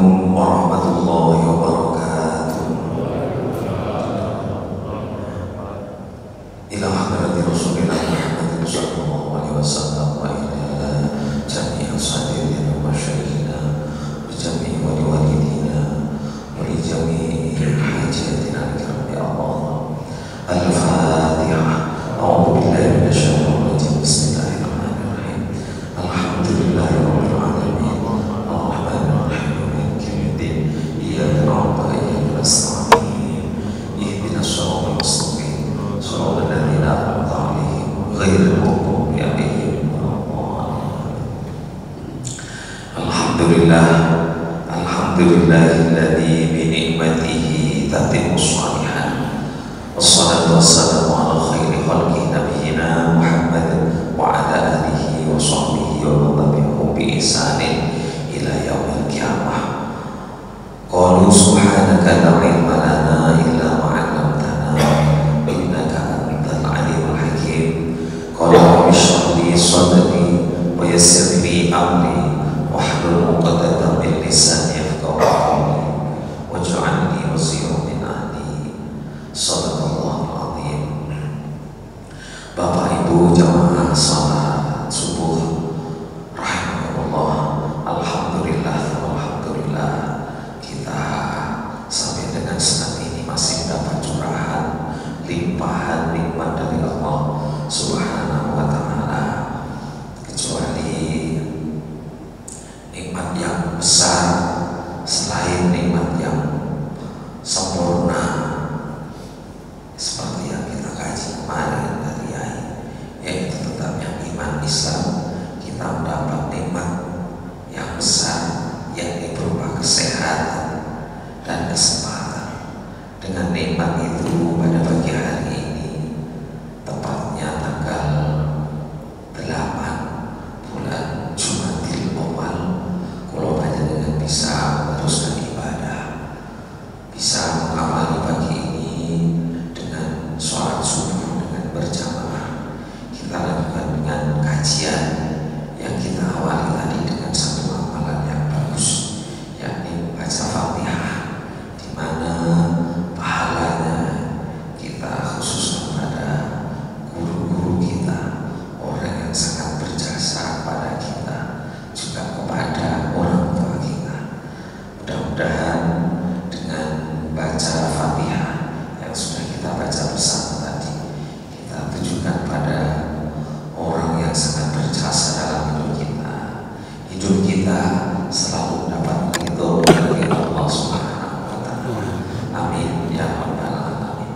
Assalamualaikum warahmatullahi wabarakatuh. Ila hadrati Rasulillah Muhammadin sallallahu alaihi wasallam wa ila jami'i sadirina wa masyaykhina wa jami'i walidina wa li jami'i hajatina ya Allah. Al-Fatihah. A'udzu billahi minasyaitonir rajim. Bismillahirrahmanirrahim. Alhamdulillahirabbil alamin. Arrahmanir rahim. Maliki yaumiddin. Iyyaka na'budu wa iyyaka nasta'in. Ihdinas siratal mustaqim. Shiratal ladzina an'amta 'alaihim ghairil maghdubi 'alaihim waladdallin. Alhamdulillah. Alhamdulillahilladzi bi ni'matihi tatimmu shalihat. Wassalatu wassalamu ala khairi khalqi nabiyyina Muhammad wa ala alihi wa sahbihi wa man tabi'ahum bi ihsanin ila yaumil qiyamah. Qalu subhanaka la ilma lana illa ma 'allamtana innaka antal alimul hakim. Qala rabbi shrah li sadri wa yassir li amri wahlul 'uqdatam min lisani yafqahu qawli waj'alni waziran min ahli. Shadaqallahul azim. Bapak Ibu jamaah salat subuh rahimakumullah. Alhamdulillah, alhamdulillah kita sampai dengan saat ini masih mendapat curahan limpahan nikmat dari Allah Subhanahu wa taala, kecuali nikmat yang besar selain nikmat yang sempurna seperti yang kita kaji kemarin dari Yai, yaitu tentang yang iman Islam. Kita mendapat nikmat yang besar yang berupa kesehatan dan kesempatan. Dengan nikmat itu pada pagi hari ini, tepatnya tanggal 8 bulan Jumadil Awal, kalau panjenengan bisa meneruskan ibadah, bisa mengawali pagi ini sholat subuh dengan berjamaah. Kita lakukan dengan kajian yang kita awali tadi dengan satu amalan yang bagus, yakni membaca Fatihah, di mana pahalanya kita khususkan pada guru-guru kita, orang yang sangat berjasa pada kita, juga kepada orang tua kita. Mudah-mudahan dengan baca Fatihah yang sudah kita baca bersama tadi, kita tujukan pada orang yang sangat berjasa dalam hidup kita. Hidup kita selalu mendapat ridho dari Allah Subhanahu wa taala. Amin ya rabbal alamin.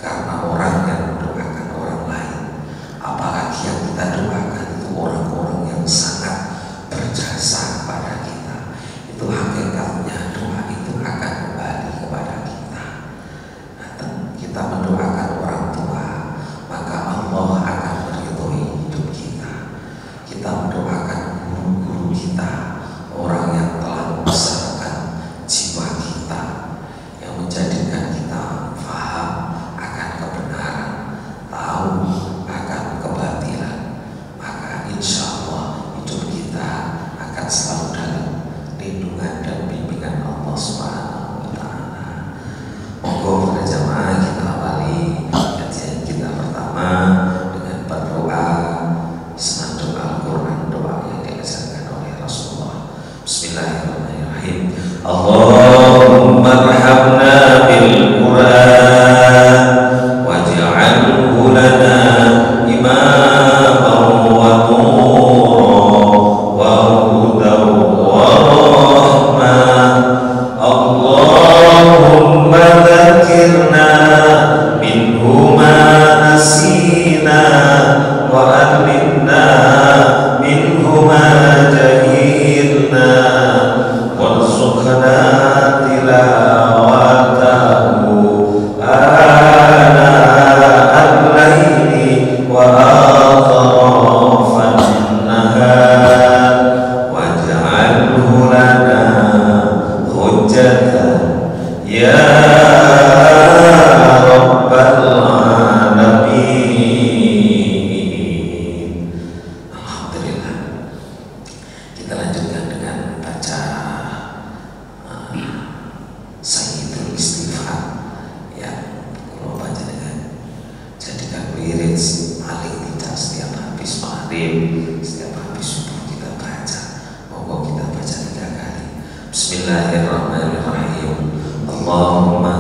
Karena orang yang mendoakan orang lain, apalagi yang kita doakan itu orang-orang yang sangat berjasa pada kita, itu hakikatnya doa itu akan kembali kepada kita. Kita mendoakan orang tua, maka Allah akan meridhoi hidup kita. Kita mendoakan guru-guru kita, orang yang telah membesarkan jiwa kita, yang menjadikan kita paham akan kebenaran, tahu akan kebatilan, maka insya Allah hidup kita akan selalu dalam lindungan dan bimbingan Allah Subhanahu wa taala. Monggo para jamaah, kita awali kajian kita pertama dengan berdoa senandung Al-Quran, doa yang diajarkan oleh Rasulullah. Bismillahirrahmanirrahim. Allahumma arhamna bil Quran waj'alhu lana imaman wa nuran wa hudan wa rahmah. Allahumma dzakirna minhu ma nasina wa allimna minhu ma jahilna warzuqna tilawatahu ana al-laili wa atrafan nahar waj'alhu lana hujjatan ya rabbal alamin. Alhamdulillah. Kita lanjutkan dengan baca Bismillahirrahmanirrahim. Allahumma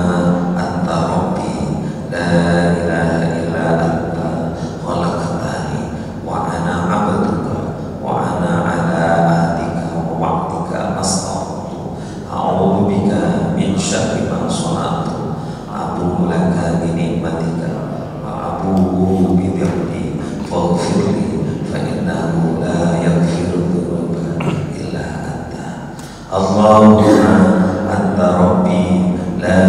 anta rabbi la ilaha illa anta khalaqtani wa ana 'abduka wa ana 'ala ahdika wa wa'dika astaqtu a'udzu bika min syarri ma sana'tu abu'u laka bi ni'matika wa abu'u bi dzambi faghfirli fa innahu la yaghfiru dzunuba illa anta. Allahumma anta rabbi la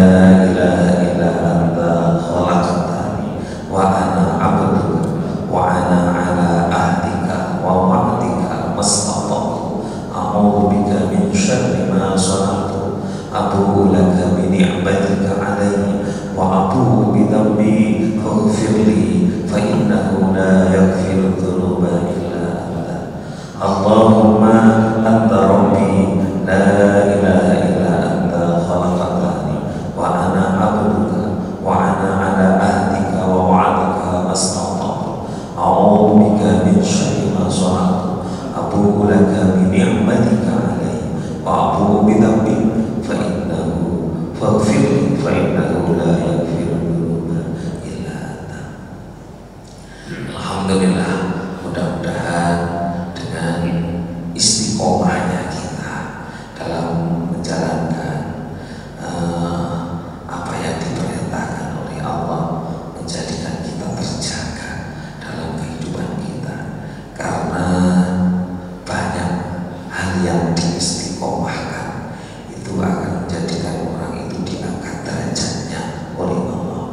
ilaha illa anta khalaqtani wa ana 'abduka wa ana 'ala ahdika wa wa'dika mastata'tu a'udzu bika min syarri ma sana'tu abu'u laka bi ni'matika 'alayya wa abu'u bi dzambi faghfirli fa innahu la yaghfiru dzunuba illa anta. Allahumma anta rabbi la ilaha illa anta khalaqtani wa ana 'abduka wa ana 'ala ahdika wa wa'dika mastata'tu a'udzu bika min syarri ma sana'tu abu'u laka bi ni'matika 'alayya wa abu'u bi dzambi fa innahu faghfirli fa innahu la yaghfiru dzunuba illa anta. Alhamdulillah, mudah-mudahan dengan istiqomahnya kita dalam menjalankan apa yang diperintahkan oleh Allah, menjadikan kita terjaga dalam kehidupan kita, karena banyak hal yang diistiqomahkan itu akan menjadikan orang itu diangkat derajatnya oleh Allah.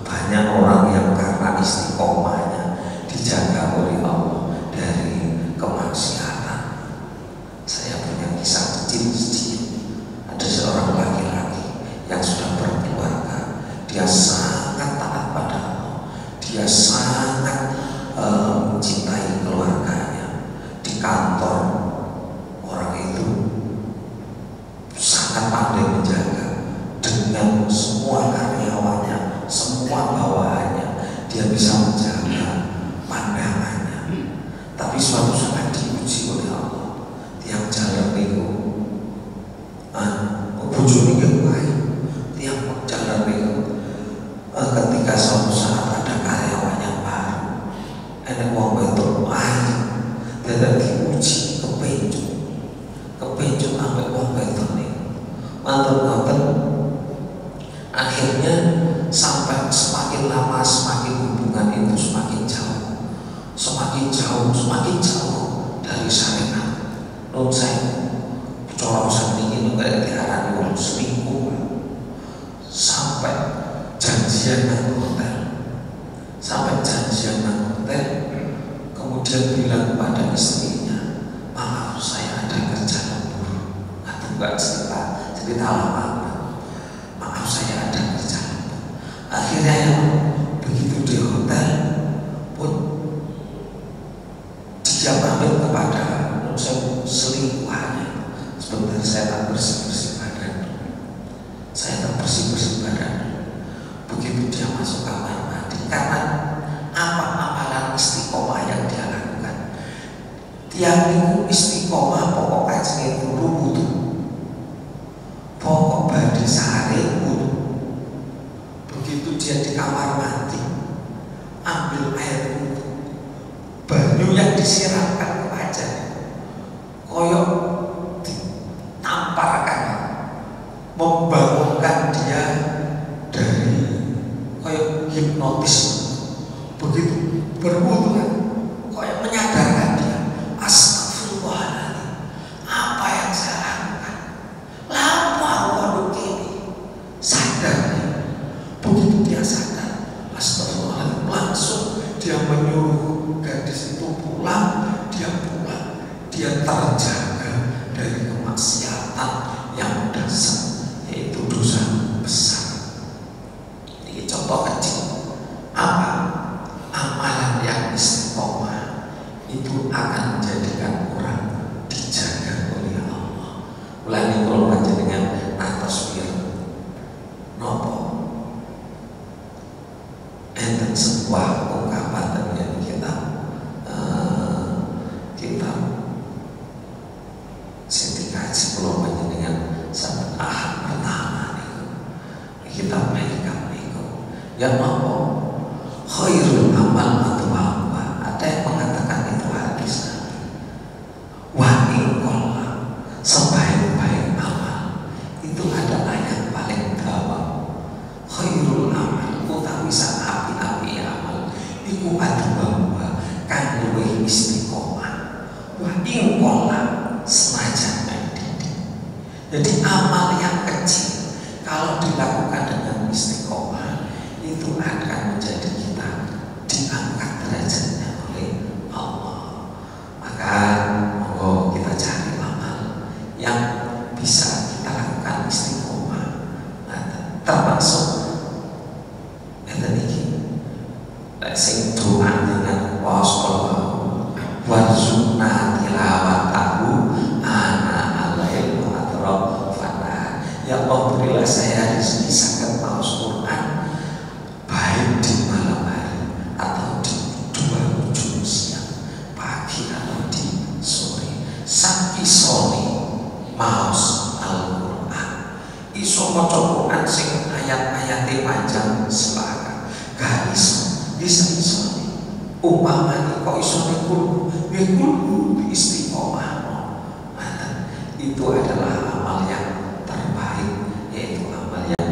Banyak orang yang karena istiqomahnya dijaga oleh Allah dari kemaksiatan. Saya punya kisah kecil sedikit. Ada seorang laki-laki yang sudah berkeluarga. Dia sangat taat pada Allah. Dia sangat mencintai keluarganya. Di kantor, orang itu sangat pandai menjaga dengan semua karyawannya, semua bawahannya. Dia bisa menjaga pandangannya. Tapi suatu saat diuji oleh Allah. Tiang jalan itu bujuni yang baik. Tiang jalan itu ketika suatu saat ada karyawan yang baru, ada uang itu baik, tidak diuji kepencut sampai uang itu nih mantan. Akhirnya sampai semakin lama semakin hubungan itu semakin jauh dari syariat. Non saya corong sendiri nggak diarani orang selingkuh, sampai janjian nang hotel, kemudian bilang kepada istrinya, maaf saya ada kerja lembur, atau enggak cerita lama, maaf saya ada kerja lembur. Akhirnya begitu di hotel pun dia pamit kepada selingkuhannya, sebentar saya tak bersih badan. Begitu dia masuk kamar mandi, karena apa amalan istiqomah yang dia lakukan, tiap minggu istiqomah pokok kajeng itu wudu, pokok badhe sehari wudu. Begitu dia di kamar mandi, ambil air wudu, banyu yang disiramkan ke wajah koyok ditamparkan, membangunkan dia dari koyok hipnotis. Begitu berwudu kan, koyok menyadarkan dia, astagfirullahaladzim, apa yang saya lakukan, lama waduh ini sadar. Begitu dia sadar, astagfirullahaladzim, langsung dia menyuruh gadis itu pulang. Dia terjaga dari kemaksiatan yang dasar, yaitu dosa besar. Ini contoh kecil. Apa amalan yang istiqomah itu akan menjadikan orang dijaga oleh Allah. Ulangi kalau baca dengan tasbih nopo enten sebuah ungkapan yang kita Siti Kaji pulau dengan Ya nopo khairul amal atwa, ada yang mengatakan itu hadis wa inqalla, sebaik-baik amal itu adalah yang paling dalam. Khairul amal utawi sak api-api amal iku adwa kang luwih istiqomah. Wa inqalla senajan mendidih. Jadi amal yang kecil kalau dilakukan dengan istiqomah itu akan menjadi kita diangkat derajatnya oleh Allah. Maka monggo kita cari amal yang bisa kita lakukan istiqomah. Termasuk ngeten iki sing doa dengan wassallallahu warzuqna tilawatahu ana alail wa atrafana. Ya Allah, berilah saya rezeki saged maos Quran baik di malam hari atau di dua ujung siang, pagi atau di sore. Sak isone maos Al-Qur'an, iso maca Quran sing ayat-ayate panjang selaka, gak iso bisa umpamane kok isone kulhu istiqomah. Itu adalah amal yang terbaik, yaitu amal yang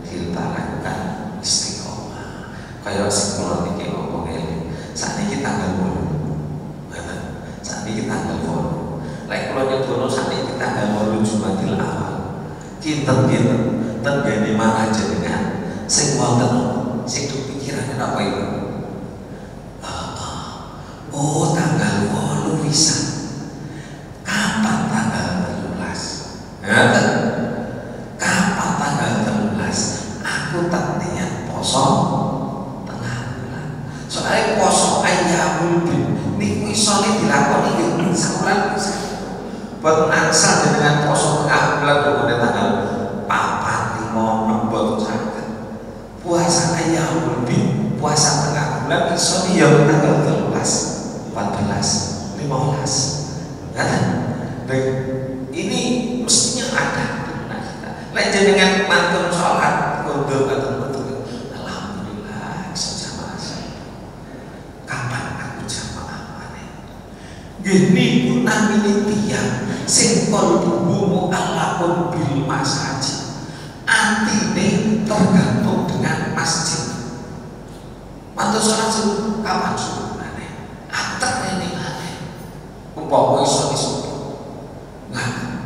kita lakukan istiqomah. Kayak sekolah niki ngomong ini, saat ini kita tanggal 8, saat ini kita tanggal 8. Lek kula nyodono saat ini kita tanggal 8 Jumadil Awal. Kinten-kinten ten gene mana jenengan sing wonten sing pikirannya apa itu? Oh, tanggal 8 bisa. Kapan tanggal 13? Kapan tanggal 13? Aku tak niat poso tengah bulan. Soalnya poso ayyamul bid niku isone dilakoni yo sabulan bisa. Boten angsal dengan poso tengah bulan kemudian tanggal 4, 5, 6 boten saged. Puasa ayyamul bid, puasa tengah bulan isone yo tanggal 13, 14, 15. Dan ini mestinya ada di benak kita. Lain dengan mantun sholat kundur atau betul. Alhamdulillah sejamaah saya. Kapan aku jamaah mana? Gini pun namini tiang sing qalbuhu mu'allaqun bil masajid. Antine tergantung dengan masjid. Mantun sholat subuh kapan subuh mana? Atak ini mana? Umpama iso. Nah,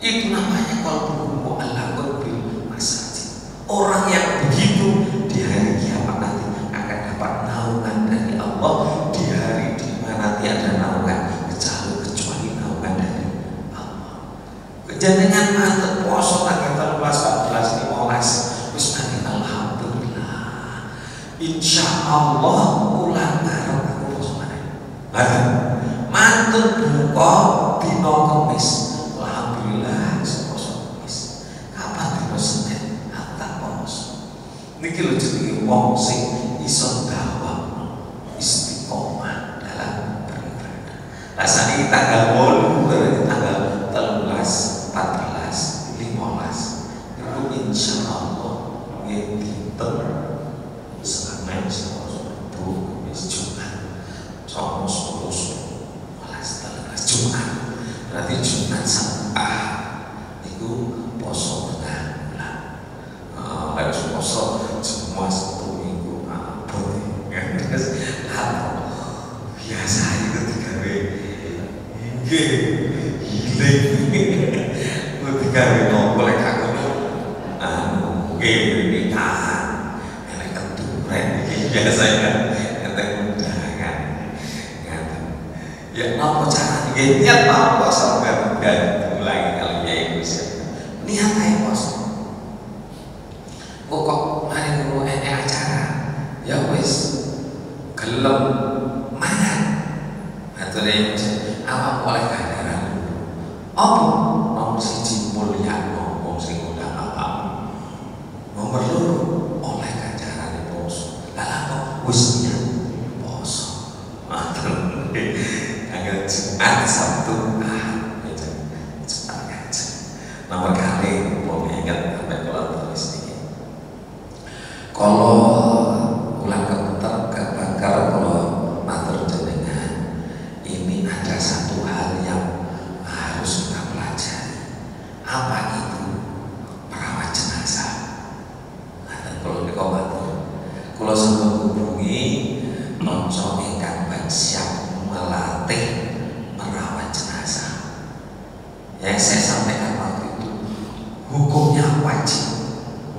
itu namanya qalbuhu mu'allaqun bil masajid. Orang yang begitu di hari kiamat nanti akan dapat naungan dari Allah di hari di mana tiada naungan kecuali naungan dari Allah. Kejangan mantep poso tanggal 13, 14, 15 wis nanti alhamdulillah. Insyaallah ulang ngarep aku poso maneh. Mantep buka dino Kamis, alhamdulillah poso Kamis. Kapan dino Senin tak poso. Niki lho jenenge wong sing iso dawuh istiqomah dalam beribadah. Lah saniki tanggal 8 berarti tanggal 13, 14, 15 itu insyaallah nggih dinten Senin, Selasa, Rabu, Kamis, Jumat. Somo 10 Jumat, berarti Jumat sampai itu poso tengah bulan. Lalu poso semua 1 minggu biasa itu 3 3 nopo lek aku nikahan lek keduren biasanya enteng undangan. Ya nopo cara niat mau poso enggak ulangi kali ya ibu niat ae poso. Kok mari ngono enek acara ya wis gelem mangan ature awak oleh ganjaran apa nomor 1 mulia wong sing undang awak, nomor 2 oleh ganjaran poso. Lah apa wis niat poso tanggal Jumat, Sabtu, Ahad, cepat aja. Nomor kali mau ingat sampai kalau tulis ini. Kalau Apa itu perawat jenazah? Nah, kalau niku matur, kula sampun hubungi kanca ingkang siap melatih merawat jenazah. Yang saya sampaikan waktu itu, hukumnya wajib.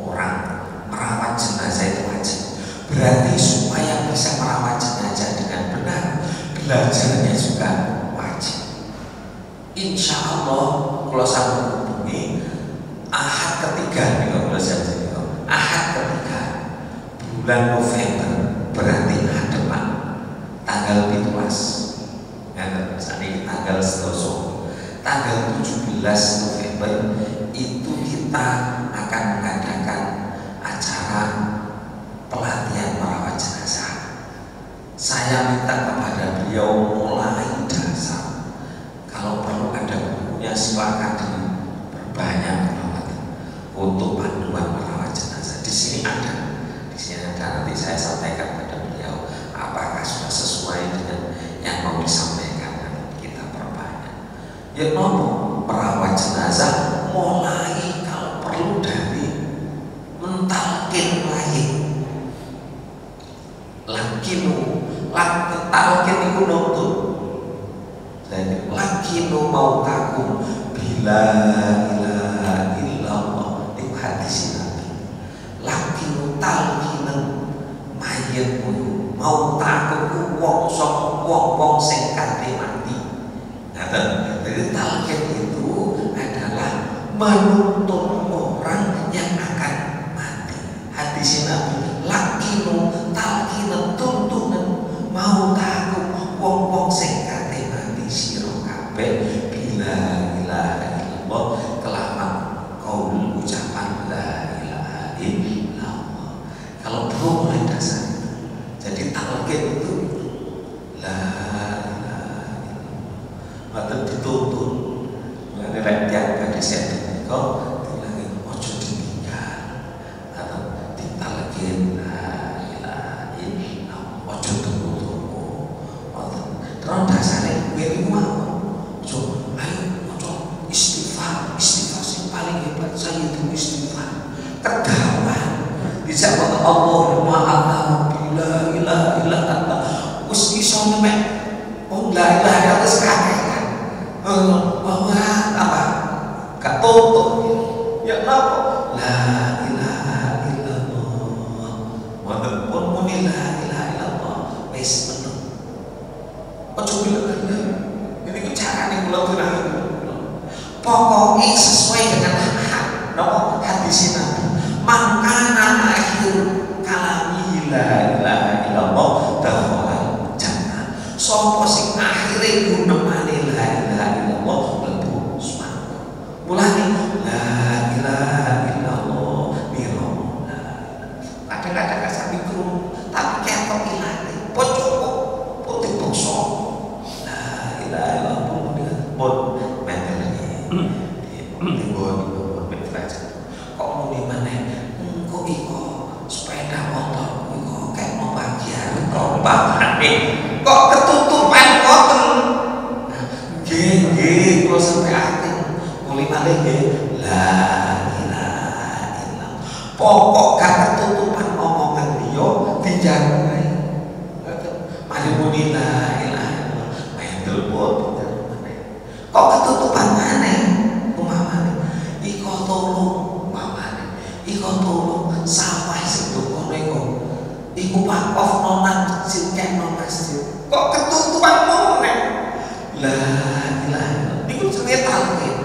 Orang merawat jenazah itu wajib. Berarti supaya bisa merawat jenazah dengan benar, belajarnya juga wajib. Insya Allah kalau saya menghubungi Ahad ketiga nih, kalau saya Ahad ketiga bulan November, berarti ada Pak tanggal 17 ini tanggal 11, tanggal 17 November itu kita akan mengadakan acara pelatihan merawat jenazah. Saya minta kepada beliau mulai dasar. Kalau perlu ada bukunya silakan diperbanyak untuk panduan merawat jenazah. Di sini ada, nanti saya sampaikan kepada beliau apakah sudah sesuai dengan yang mau disampaikan. Kita perbanyak. Ya ngomong merawat jenazah mulai kalau perlu dari mentalkin mayit. Talkin itu nuntut. Jadi lakinu mau takum bila ilaha illallah, itu hadis Nabi. Lakinu talkinan mayitmu mau takum wong sing kate mati. Jadi talkin itu adalah menuntun orang yang akan mati. Hadis Nabi, lakinu talkinan tuntunan mau takum wong sing kate mati sira kabeh bila ilaha illallah, kelamat qaul ucapan la ilaha illallah. Kalau perlu mulai dasar itu. Jadi talqin itu la ilaha illallah. Maka dituntun mengenai latihan pada saat ini kau dilangi ojo ditinggal atau ditalqin la ilaha illallah, ojo tunggu. Terus dasarnya gue mau, so ayo moco istighfar sing paling hebat saya itu istighfar. Terdawan bisa kata Allahumma anta bila ilaha illa anta us iso nemek oh la ilaha illa sekalian bahwa apa gak tutup ya apa la ilaha illallah walaupun muni la ilaha illallah wis ojo bilang ini cara nih pulau terang. Pokoknya sesuai dengan hadis Nabi. Makana akhir kalami la ilaha illallah dakhala jannah. Sopo sing akhire gunemane la ilaha illallah mlebu swarga. Mulane la ilaha illallah mirona. Kadang-kadang kasami kru tapi ketok ilane. Pocok putih bokso. Bon, mentalnya, kok mau di mana? Kok iko sepeda motor, iko kayak mau bagian rombak nih, kok ketutupan motor? Geng, kalau sampai hati, mulai lagi, la ilaha illallah. Pokok gak ketutupan omongan dia, dijaga. Mari muni la ilaha illallah, main telepon. Kok ketutupan mana? Umpamane iko tolong umpamane iko tolong sawah sing dokone kok iku pakof nona sing nang masjid kok ketutupan mana? La ilaha illallah niku jenenge talqin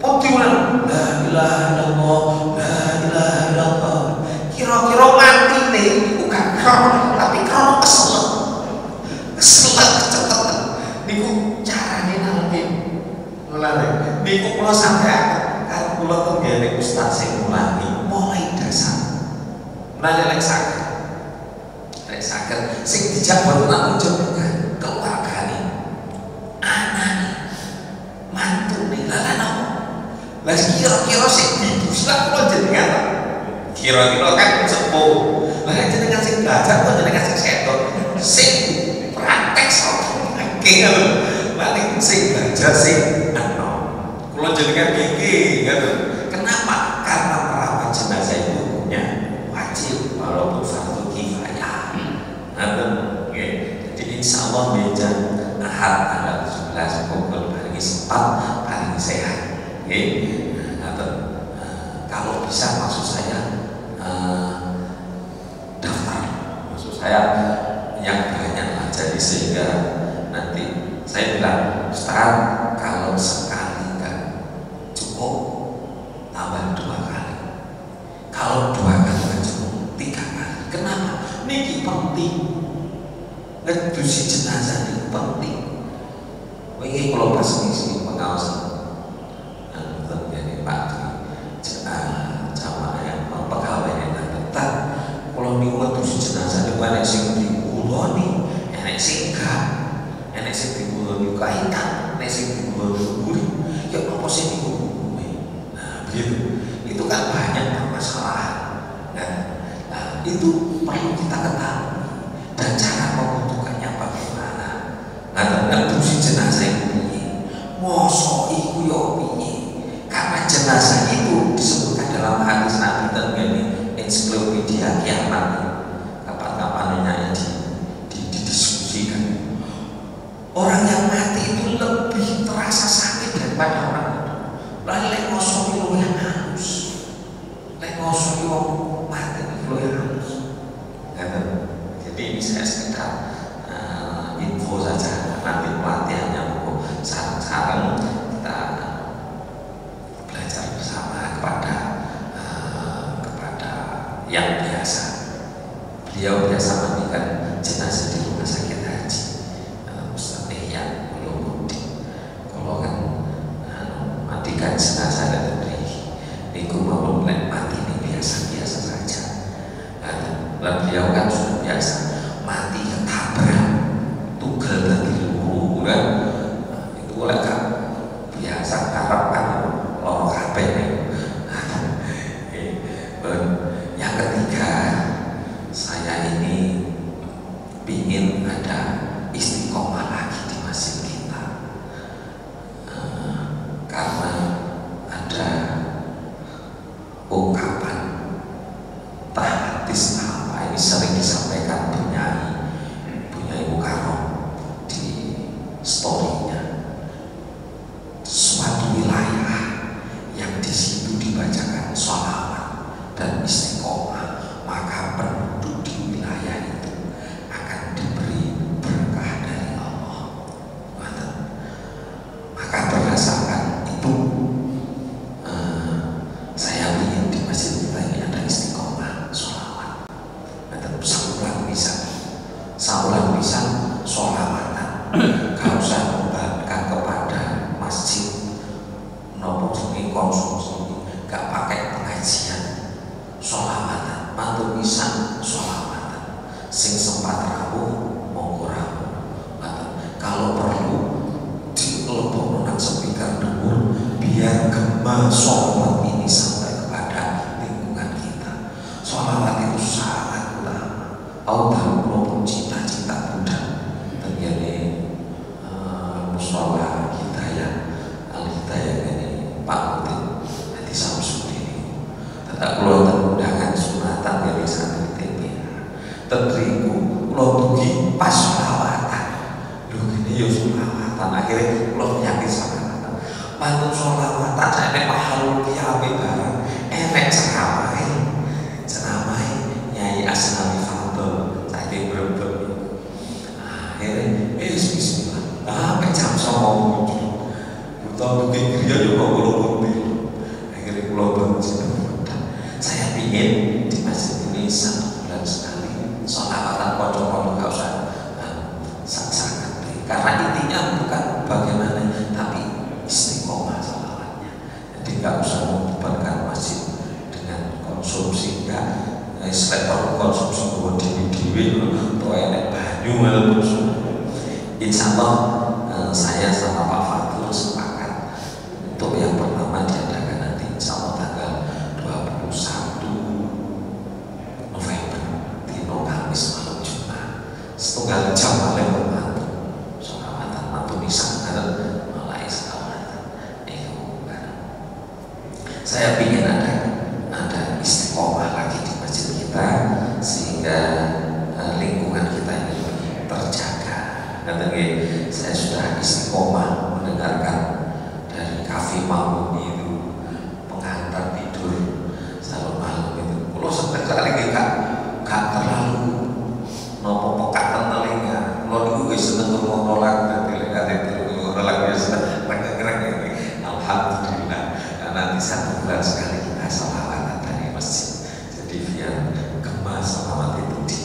podiulan la ilaha illallah la ilaha illallah kira-kira mati nih iku gak karo tapi karo kesel cetet niku carane talqin. Niku kula sampeyan karo kula tenggene ustaz sing mulai dasar. Mulai lek saged sing dijak boten tanggung jawab keluargane. Anane mantune lan apa? Lah kira-kira sing diduslah kula jenengan. Kira-kira kan sepuh. Lah jenengan sing belajar kok jenengan sing setor. Sing praktek sok akeh lho. Paling sing belajar sing Kalau jenengan gigi, gitu. Kenapa? Karena merawat jenazah itu hukumnya wajib, walaupun fardu kifayah. Jadi insya Allah bejan Ahad tanggal 17 pukul paling sempat paling sehat. Kalau bisa maksud saya daftar, maksud saya yang banyak lah, jadi sehingga nanti saya bilang Ustaz, kalau sekali kan cukup tambah 2 kali, kalau 2 kali kan cukup 3 kali. Kenapa? Ini penting, ngedusi jenazah ini penting. Ini kalau pas ngisi pengawasan terjadi Pak jamaah yang pegawai yang tetap kalau minggu ngedusi jenazah itu enak sing diuloni, enak sing enggak, enak sing diuloni kaitan, enak sing diuloni guri, ya apa sih diuloni? Nah begitu, itu kan banyak permasalahan. Nah itu perlu kita ketahui dan cara membutuhkannya bagaimana. Nah ngedusi jenazah itu mosok iku yo piye? Karena jenazah itu disebutkan dalam hadis Nabi terjadi ensiklopedia kiamat. Kapan-kapan yang didiskusikan. Orang yang mati itu lebih terasa sakit daripada orang itu. Lalu lek mosok iku yang halus. Lek mosok iku mati itu yang halus. Jadi ini saya sekedar info saja, nanti pelatihannya sekarang kita belajar bersama kepada yang biasa. Beliau biasa mandikan jenazah di rumah sakit haji. Ustaz yang belum mudik, kalau kan mandikan jenazah dan beri niku mau mati ini biasa-biasa saja. Dan beliau kan sudah biasa mati ketabrak tugel dari luhur kan. Oleh kan biasa harapan lorong kabeh. Yang ketiga, saya ini ingin ada istiqomah lagi di masjid kita, karena ada ungkapan hadis apa ini sering disampaikan Bunyai Mukarram di story-nya. Suatu wilayah yang di situ dibacakan sholawat dan istiqomah, maka penduduk di wilayah itu akan diberi berkah dari Allah. Maka berdasarkan itu saya ingin di masjid kita ini ada istiqomah sholawat. Saulan bisa sholawatan. Kalau saya membagikan kepada masjid nopo jenenge konsumsi, gak pakai pengajian, sholawatan, mantu bisa sholawatan, sing sempat rawuh monggo rawuh. Kalau perlu dilebokno nang speaker dhuwur biar gema sholawat ini sampai kepada lingkungan kita. Sholawat itu sangat utama. Allah maupun cita-cita Buddha terjadi musyawarah hidayah al-hidayah ini Pak Mutin nanti Samsudin tetap keluar undangan sunatan dari santri TP terteriku kalau tugi pas sholawatan lu gini ya sholawatan akhirnya kalau yakin sholawatan bantu sholawatan saya enak mahalul kiawe bareng enak ceramai Nyai Asnawi Fadol saya berebut akhirnya bismillah sampai jam 9 kita bikin gereja juga pulau mobil. Akhirnya pulau bangun. Saya ingin di masjid ini 1 bulan sekali sholawatan pondok-pondok gak usah sangat. Karena intinya bukan bagaimana, tapi istiqomah sholawatnya. Jadi gak usah membebankan masjid dengan konsumsi enggak. Selain konsumsi buat dewi-dewi atau enak banyu malah insya Allah saya sama Pak Fadil sepakat untuk yang pertama diadakan nanti insya Allah tanggal 21 November di Kamis malam Jumat setunggal jam oleh bermantu sholawatan mantu bisa mulai sholawatan itu Saya ingin ada istiqomah lagi di masjid kita sehingga lingkungan kita ini terjaga. Saya sudah istiqomah mendengarkan dari kafe malam itu pengantar tidur salon malam itu. Kalau sekali gak terlalu nopo pekatan telinga. Kalau dulu seneng ngomong orang biasa keren ini. Alhamdulillah. Nanti 1 bulan sekali kita sholawatan dari masjid. Jadi biar gema sholawat itu di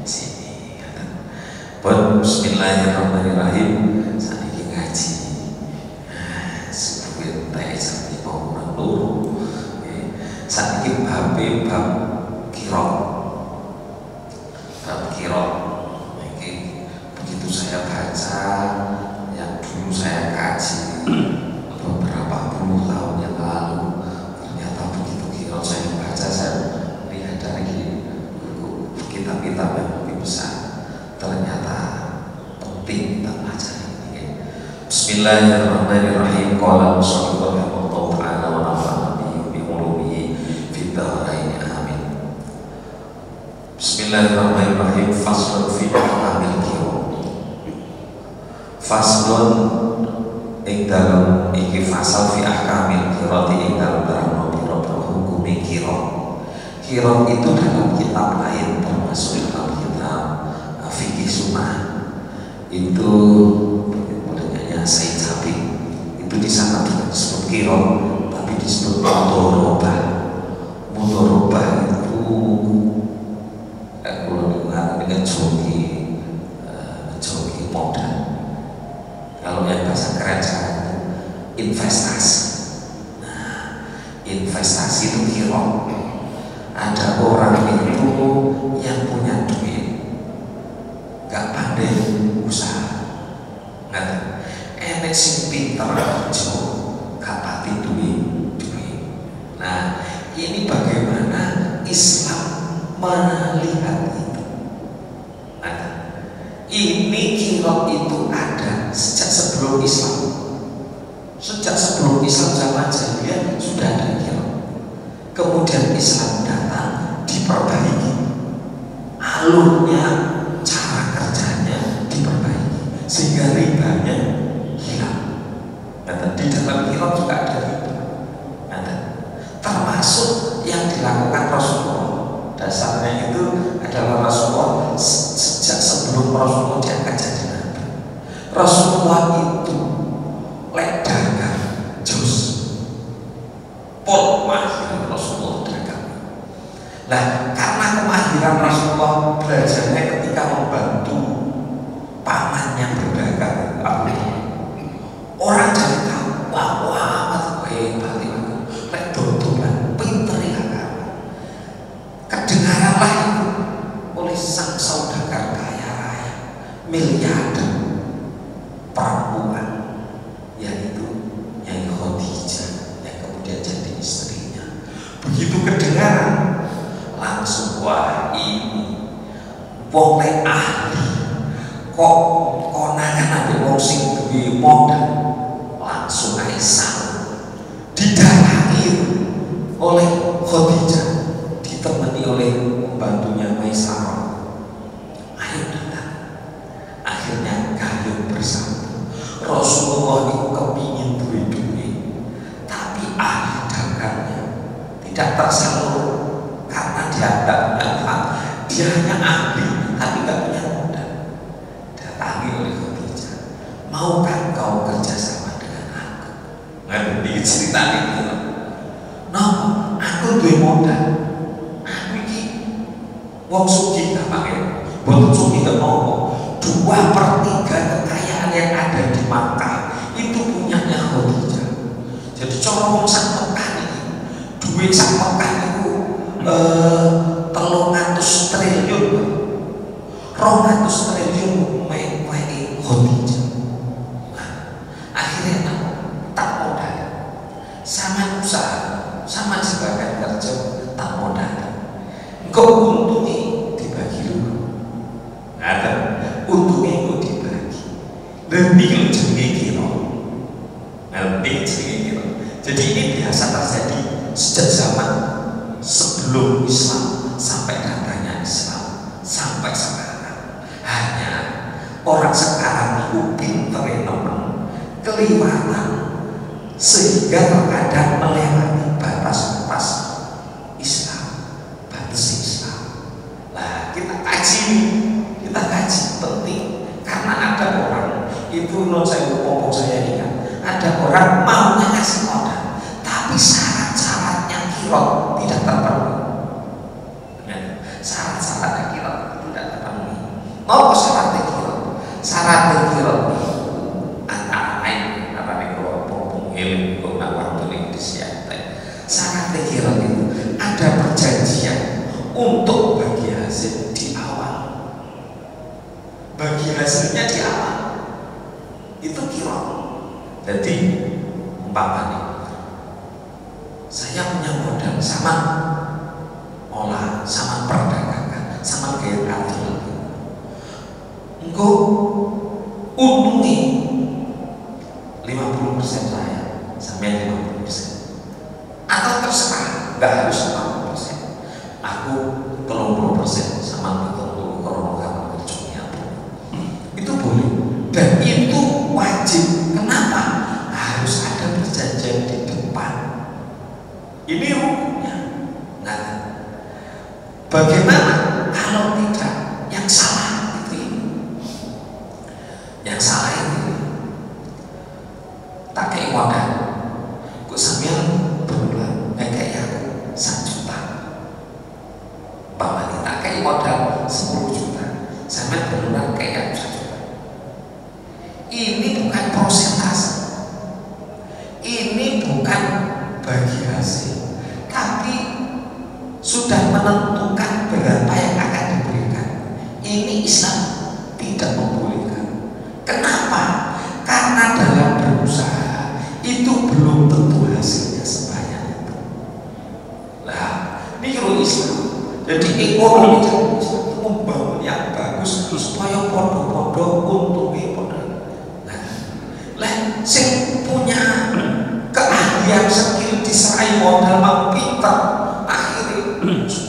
sini. Bismillahirrahmanirrahim. Saat ini ngaji. Sebelum tanya seperti mau menurut. Saat ini bab kirot. Bab kirot. Begitu saya baca, yang dulu saya kaji beberapa puluh tahun yang lalu, ternyata begitu kirot saya baca, saya lihat dari kitab-kitab yang lebih besar, ternyata penting kita pelajari ini. Bismillahirrahmanirrahim. Qala sallallahu ta'ala wa nafa'ana bi ulumihi fid dharain amin. Bismillahirrahmanirrahim. Faslun fi ahkamil qira'ah. Faslun ing dalem iki fasal fi ahkamil qira'ati ing dalem barang pira-pira hukum qira'ah. Qira'ah itu dalam kitab lain termasuk dalam kitab fikih sunnah itu modelnya Said Sabiq itu di sana tidak disebut qira'ah tapi disebut mudharabah. Mudharabah itu kalau dengar dengan joki modal. Kalau yang bahasa keren sekarang itu investasi. Nah, investasi itu qira'ah. Ada orang itu yang punya duit gak pandai usaha, enek sing pinter kerja gak pati duit. Nah, ini bagaimana Islam melihat itu. Ini qira'ah itu ada sejak sebelum Islam. Sejak sebelum Islam zaman jahiliyah sudah ada qira'ah. Kemudian Islam datang diperbaiki, alurnya, cara kerjanya diperbaiki sehingga ribanya hilang. Di dalam qira'ah juga ada riba. Termasuk yang dilakukan Rasulullah. Dasarnya itu adalah Rasulullah sejak sebelum Rasulullah diangkat jadi nabi. Rasulullah itu lek dagang jus pol mahir Rasulullah dagang. Nah, karena kemahiran Rasulullah belajarnya ketika membantu pamannya berdagang, orang jadi tahu wah hebat itu lek dodolan pinter ya kan. Kedengaranlah itu oleh sang saudagar kaya raya miliarder perempuan, yaitu Nyai Khadijah yang kemudian jadi istrinya. Begitu kedengaran langsung, wah ini wong lek ahli kok konangan ambek wong sing duwe modal, langsung ae didatangi oleh Khadijah ditemani oleh pembantunya Maisarah. Ayo datang. Akhirnya gayung bersama. Rasulullah itu kepingin duit-duit, tapi ahli dagangnya tidak tersalur karena dia tidak punya hak. Dia hanya ahli tapi tidak punya modal. Datangi oleh Khadijah, maukah kau kerjasama dengan aku? Ngerti cerita itu? Nah, aku duwe modal. Aku ini wong sugih gak pakai, boten sugih gak mau. 2/3 kekayaan yang ada di Makkah itu punyanya Khadijah. Jadi cara wong sak Mekah ini, duit sak Mekah itu 300 triliun, 200 triliun mewe Khadijah. Nah, akhirnya tak modal, sama usaha, sama sebagai kerja tak modal. Engkau untungnya dibagi dulu. Ada untungnya engkau dibagi. Dan ini jenenge qira'ah. Jadi ini biasa terjadi sejak zaman sebelum Islam sampai datangnya Islam sampai sekarang. Hanya orang sekarang itu pinter teman, keliwatan sehingga terkadang melewati batas-batas Islam, batas Islam. Nah, kita kaji penting, karena ada orang itu saya ingat, ada orang maunya ngasih modal, tapi syarat-syaratnya kirot tidak terpenuhi. Syarat-syaratnya kirot tidak terpenuhi. Mau syaratnya kirot? Syaratnya kirot antara lain apa nih kalau ilmu waktu Indonesia. Syaratnya kirot itu ada perjanjian untuk bagi hasil di awal. Bagi hasilnya di awal itu kirot. Jadi umpamanya saya punya modal sama olah, sama perdagangan, sama gaya adil. Engkau untungi 50% saya sampai 50%, atau terserah, nggak harus 50%. Aku 30% sama 30 kalau kamu kerjanya itu boleh, dan itu wajib. Kenapa? Harus ada perjanjian di depan. Ini hukumnya. Nah, bagaimana kalau tidak? Yang salah itu ini. Yang salah ini tak kayak modal. Kok sambil berbulan kayak aku 1 juta. Bahwa kita kayak modal 10 juta. Sambil berbulan kayak 1 juta. Ini bukan persentase. Ini bukan bagi hasil, tapi sudah menentukan berapa yang akan diberikan. Ini Islam tidak membolehkan. Kenapa? Karena dalam berusaha itu belum tentu hasilnya sebanyak itu. Nah, ini kalau Islam. Jadi ekonomi Islam itu membangun yang bagus supaya podo-podo untungnya podo. Nah, sing punya keahlian skill diserai modal mau pinter, akhirnya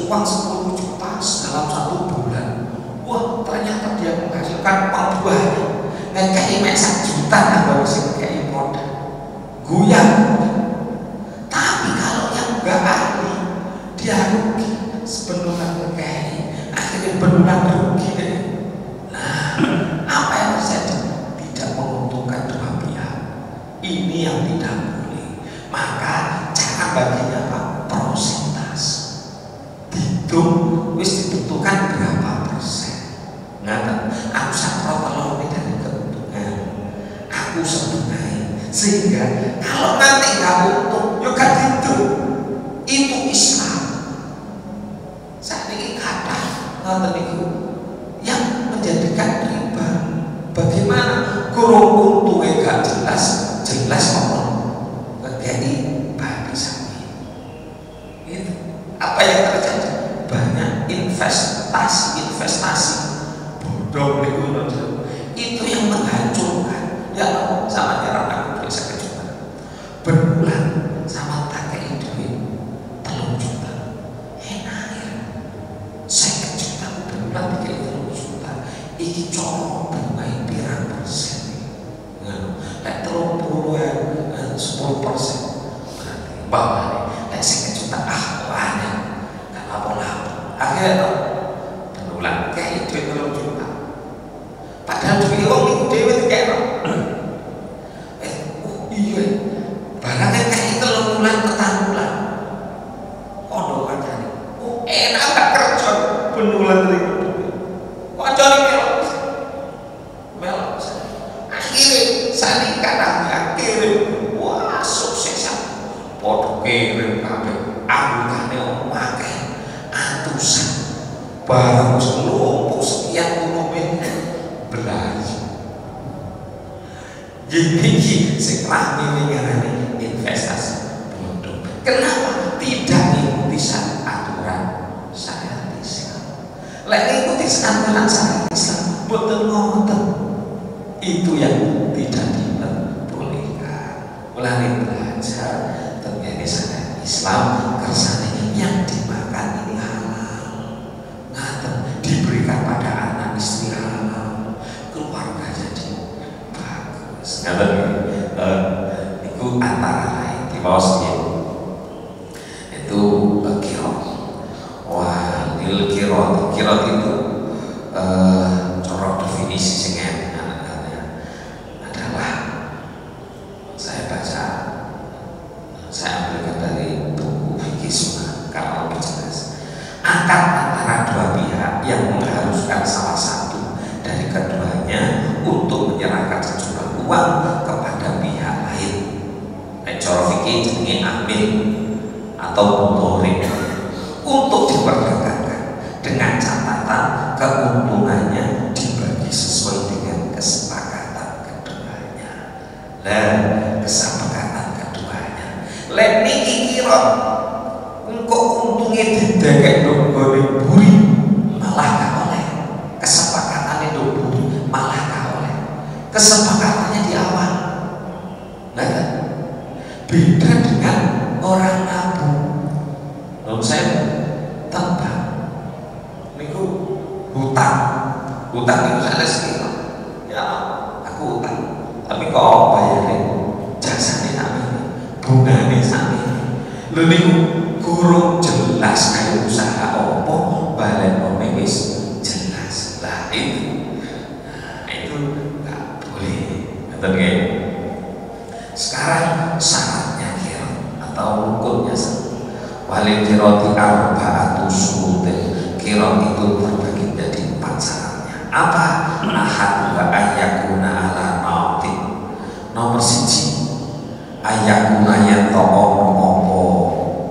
uang 10 juta dalam 1 bulan. Wah, ternyata dia menghasilkan uang banyak. Ngekei 1 juta nggak bisa ngekei modal goyang. Tapi kalau yang nggak ahli, dia rugi sebenarnya ngekei, akhirnya benar rugi deh. Nah, apa yang terjadi? Tidak menguntungkan dua pihak. Ini yang tidak boleh. Maka cara baginya apa? Prosentase. Hitung wis ditentukan berapa persen. Ngaten, aku sakro telur dari keuntungan. Aku setengah. Sehingga kalau nanti nggak untung, yo gak hitung. Itu Islam. Saat ini kata ngaten itu yang menjadikan riba. Bagaimana? Kurung untungnya gak jelas apa? Jadi bagi sapi. Itu apa yang terjadi? Banyak investasi bodoh itu yang menghancurkan. Ya sama nyerang aku bisa kejutan. Berbulan sama tak kayak duit 3 juta. Enak ya. Saya kejutan berbulan 3 juta. Iki cowok bermain pirang persen. Lek 10%. Bahwa lek saya kejutan banyak. Gak apa-apa. Akhirnya berbulan kayak duit 3 juta. Padahal duit orang itu dewe kayak iya, barangnya kayak 3 bulan ketambulan. Ono kancane. Enak gak kerja benulan ribu. Kancane melok. Akhirnya saling kadang kirim. Wah, sukses. Podo kirim kabeh. Anggotane akeh. Atusan. Barang wis lumpuh sekian puluh miliar. Belanja. Jadi sing rame ngarani investasi bodoh. Kenapa tidak mengikuti aturan syariat Islam? Lek mengikuti aturan syariat Islam, boten ngoten. Itu yang tidak diperbolehkan. Mulane belajar ternyata syariat Islam kersane yang dimakan ini halal, ngaten diberikan pada anak istri halal, keluarga jadi bagus, ngaten itu antara lain di bawah itu kirot. Wah, kirot itu corok definisi singen adalah saya ambilkan dari buku fikih sunnah kalau lebih jelas, akad antara dua pihak yang mengharuskan salah satu dari keduanya untuk menyerahkan sejumlah uang kepada pihak lain. Corok fikih jenenge amil atau mudhari untuk diperdagangkan dengan catatan keuntungannya dibagi sesuai dengan kesepakatan keduanya. Dan kesepakatan keduanya lek niki kirot engko untungnya didekek nggone buri malah gak oleh, kesepakatane nduk buri malah gak oleh, kesepakatannya di awal. Nah, beda dengan orang nabung. Lalu saya tembak niku hutang itu saya sekitar ya aku hutang tapi kok bayarin jasane sami bungane sami lho niku kurang jelas kayak usaha apa balekone wis jelas lah itu nggak boleh ngoten nggih. Sekarang syaratnya kira atau rukunnya walil kiroti arba'atu syurutin. Kirot itu terbagi menjadi 4 syaratnya. Apa? Ahad wa ayyakuna ala nautin. Nomor 1 ayyakuna yang to'om opo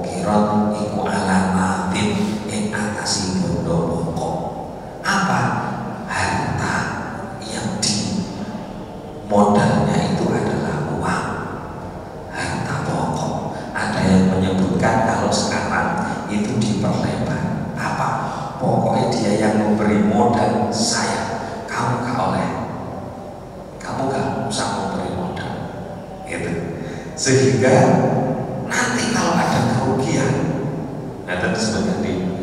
kirot iku ala nautin yang atasi bondo pokok. Apa? Harta yang di modalnya itu adalah uang, harta pokok. Ada yang menyebutkan kalau sekarang itu diperlebar, apa? Pokoknya dia yang memberi modal saya, kamu gak oleh, kamu gak usah memberi modal, gitu. Sehingga nanti kalau ada kerugian, nah tentu sebenarnya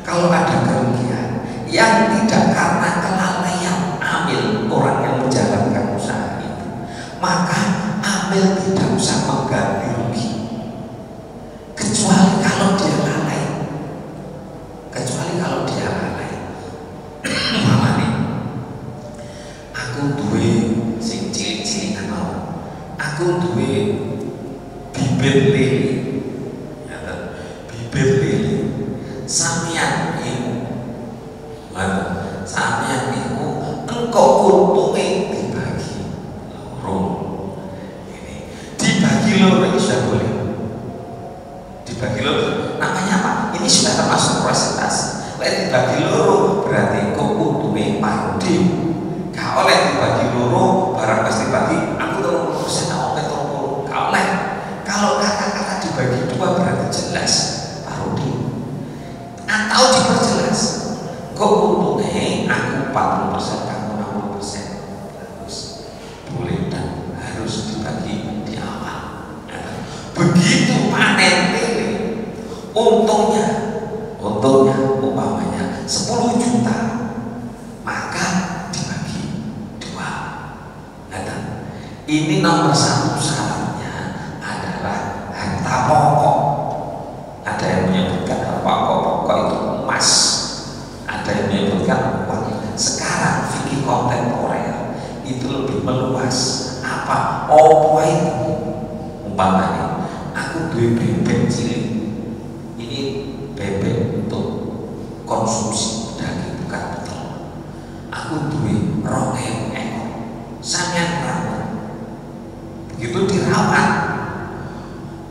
kalau ada kerugian yang tidak karena kelalaian amil orang yang menjalankan usaha itu, maka amil tidak usah mengganti rugi. Kecuali kalau dia lalai, umpamane aku duwe sing cilik-cilik mau, aku duwe bibit lele, bibit lele, sampeyan iku engkau untunge dibagi loro, ini dibagi loro ini sudah boleh. Dibagi loro namanya apa? Ini sudah termasuk persentase. Lek dibagi loro berarti keuntungan pandi. Gak oleh dibagi loro barang pasti dibagi aku 30% aku 30%. Gak oleh. Kalau kata-kata dibagi 2 berarti jelas pandi. Atau diperjelas keuntungan aku 40% kamu 60%. Harus boleh dan harus dibagi di awal. Begitu panen untungnya umpamanya 10 juta, maka dibagi 2. Ini nomor 1 syaratnya adalah harta pokok. Ada yang menyebutkan harta pokok itu emas, ada yang menyebutkan uang. Sekarang fikih kontemporer itu lebih meluas. Apa? Apa itu? Umpamanya aku duwe bebek cilik, ini bebek untuk konsumsi daging bukan betul. Aku duwe 2.000 ekor, sampeyan rawat.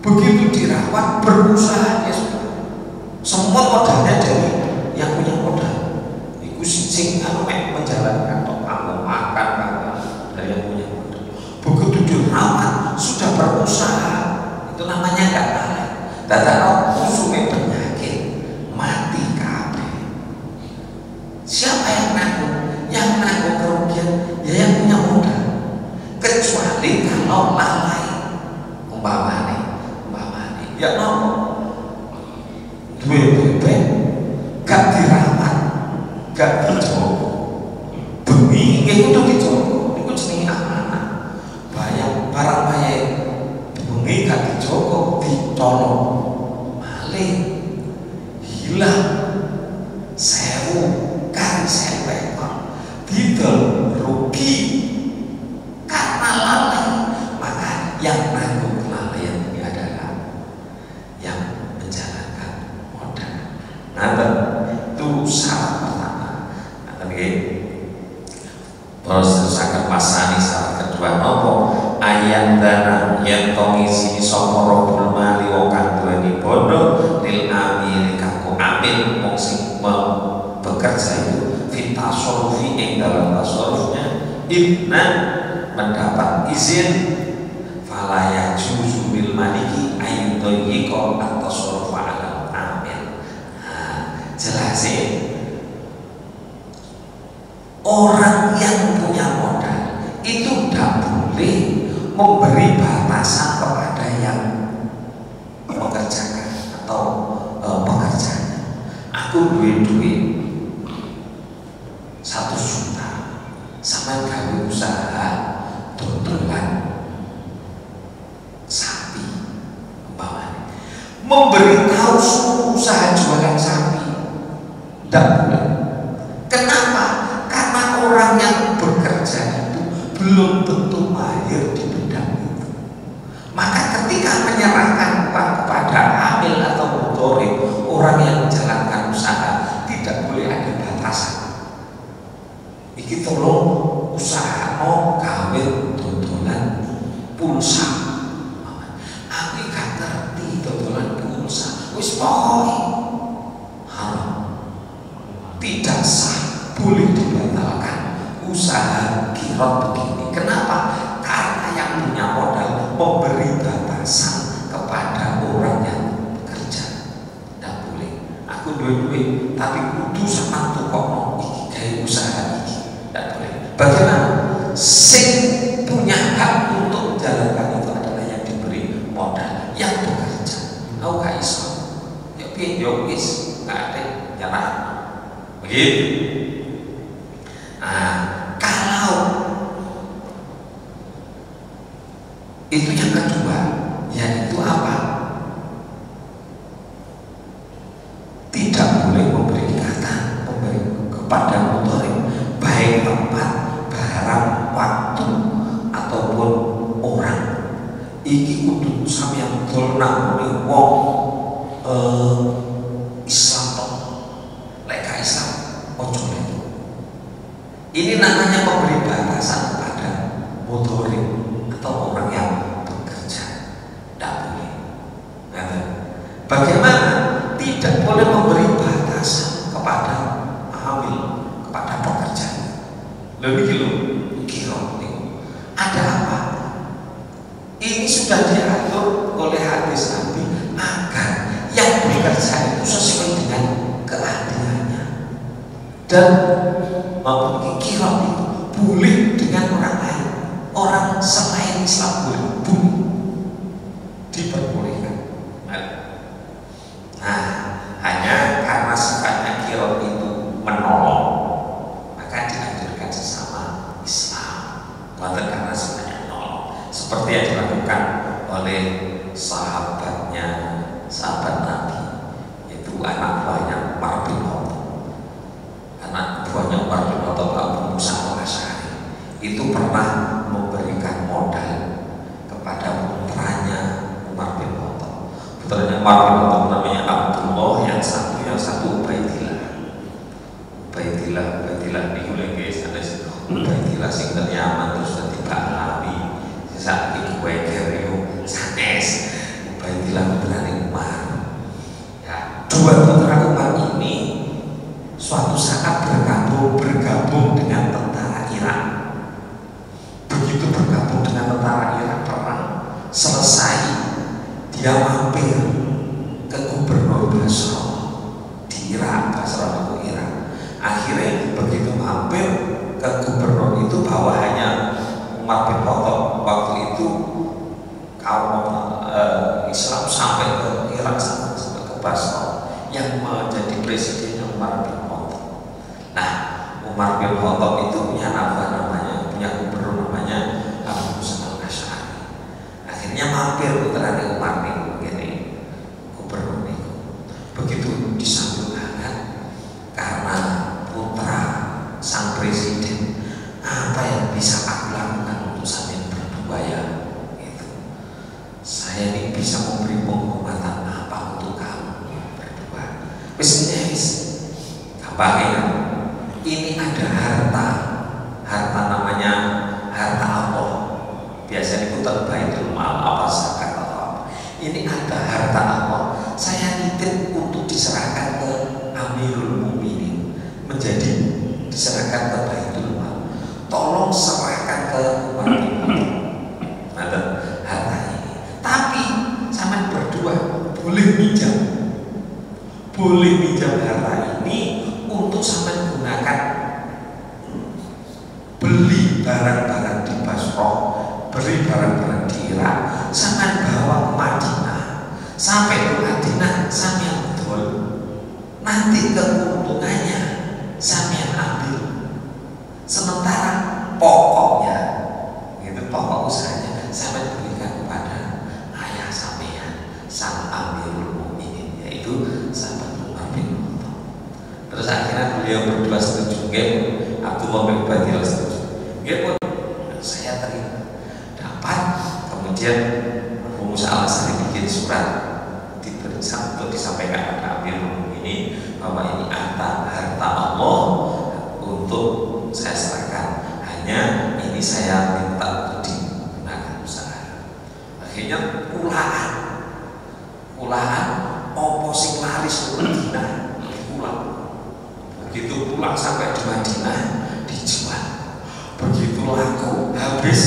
Begitu dirawat berusaha dia semua modalnya dari yang punya modal. Iku sing menjalankan tok kamu makan dari yang punya modal. Begitu dirawat sudah berusaha, itu namanya enggak lalai. Dadakno usume penyakit mati kabeh. Siapa yang nanggung? Yang nanggung kerugian ya yang punya modal. Kecuali kalau lalai, umpamane ya nopo duwe bebek gak dirawat, gak dijogo, bengi nggih kudu dijogo, niku jenenge amanah. Barang bae bengi gak dijogo, ditolong maling, hilang, sewu kali 1000 ekor, didol rugi karena lalai. Maka yang nanggung kelalaian ini adalah yang menjalankan modal. Itu syarat pertama. Terus akan pasani syarat kedua nopo ayat dana yang tongisi sapa robul mali wong kang duweni bondo lil amil kaku amil wong sing bekerja itu fitasorufi ing dalam tasarufnya ibna mendapat izin falaya juzu bil maliki ayyudayyiko at-tasarrufa ala amil. Jelasin orang yang punya modal itu tidak boleh memberi batasan kepada yang mengerjakan atau pekerjanya. Aku duit 1 juta sama gawe usaha dodolan sapi umpamanya, memberitahu seluruh usaha jualan sapi tidak boleh. Kenapa? Karena orang yang bekerja itu belum tentu mahir di bidang itu. Maka ketika menyerahkan uang kepada amil atau mudhari, orang yang menjalankan usaha, tidak boleh ada batasan. Iki tolong usaha no gawe dodolan pulsa. Aku gak ngerti dodolan pulsa. Wis pokoke haram. Tidak sah, boleh dibatalkan usaha kirot begini. Kenapa? Karena yang punya modal memberi batasan kepada orang yang bekerja. Tidak boleh. Aku duit tapi kudu sama tukokno iki gawe usaha iki. Tidak boleh. Bagaimana? Sing punya hak untuk menjalankan itu adalah yang diberi modal, yang bekerja. Aku gak iso. Ya piye yo wis gak ada nyerah. Begitu. Kalau itu yang kedua, yaitu apa? Tidak boleh memberi ikatan, memberi kepada mudhari baik tempat, barang, waktu ataupun orang. Iki kudu sampeyan dol nang wong Islam tok. Lek Islam ojo itu. Ini namanya memberi batasan kepada mudhari atau orang yang bekerja. Tidak boleh. Bagaimana? Tidak boleh memberi batasan kepada amil, kepada pekerja. Lebih kilo, ada apa? Ini sudah diatur oleh hadis Nabi agar yang bekerja itu sesuai dengan keahliannya dan memiliki kirot itu boleh dengan orang lain, orang selain Islam boleh diperbolehkan. Hanya karena sifatnya kirot itu menolong, maka dianjurkan sesama Islam. Bukan karena sifatnya menolong, seperti yang dilakukan oleh sahabat Nabi, yaitu anak buahnya Umar bin Khattab. Anak buahnya Umar bin Khattab, Abu Musa al-Asy'ari, itu pernah memberikan modal kepada putranya Umar bin Khattab. Putranya Umar bin Khattab namanya Abdullah, yang satu Ubaidillah niku lho guys, sanes Ubaidillah sing teng Yaman terus dadi Ba'lawi. Saat iki weger yo sanes Ubaidillah putrane Umar. Ya, dua putra Umar ini suatu saat bergabung dengan tentara Irak. Begitu bergabung dengan tentara Irak, perang selesai, dia mampir ke gubernur Basra di Irak. Basra itu Irak. Akhirnya begitu mampir ke gubernur itu, bawahannya Umar bin Khattab waktu itu kaum Islam sampai ke Irak, sampai ke Basra. yang menjadi presidennya Umar bin Khattab. Nah, Umar bin Khattab itu punya punya gubernur namanya Abu Musa al-Asy'ari. Akhirnya mampir putrane Umar niku ngene gubernur niku. Begitu disambut hangat karena putra sang presiden, apa yang bisa aku lakukan untuk sampean berdua ya? Gitu. Saya ini bisa memberi penghormatan apa untuk kamu berdua. Wis gampangnya, ini ada harta namanya harta Allah. Biasanya putar baitul mal apa zakat atau apa. Ini ada harta Allah. Saya nitip untuk diserahkan ke Amirul Mukminin, menjadi diserahkan ke baitul mal. Tolong serahkan ke Umar bin Khattab harta ini. Tapi sama berdua boleh minjam harta ini untuk sampai gunakan beli barang-barang di Basrah, beli barang-barang di Irak, sampai bawa ke Madinah. Sampai ke Madinah sampean betul, nanti keuntungannya sampean ambil. Sementara pokoknya, itu pokok usahanya sampean berikan kepada ayah sampean, sang Amirul Mukminin, yaitu sahabat Umar bin Khattab. Terus akhirnya beliau berdua setuju, Abdullah bin Badil setuju, saya terima. Dapat, kemudian Abu Musa al-Asy'ari bikin surat untuk disampaikan kepada Amirul Mukminin bahwa ini harta Allah untuk saya serahkan, hanya ini saya minta untuk digunakan usaha. Akhirnya pulaan opo sing laris Madinah pulang. Begitu pulang sampai di Madinah dijual. Begitu laku habis,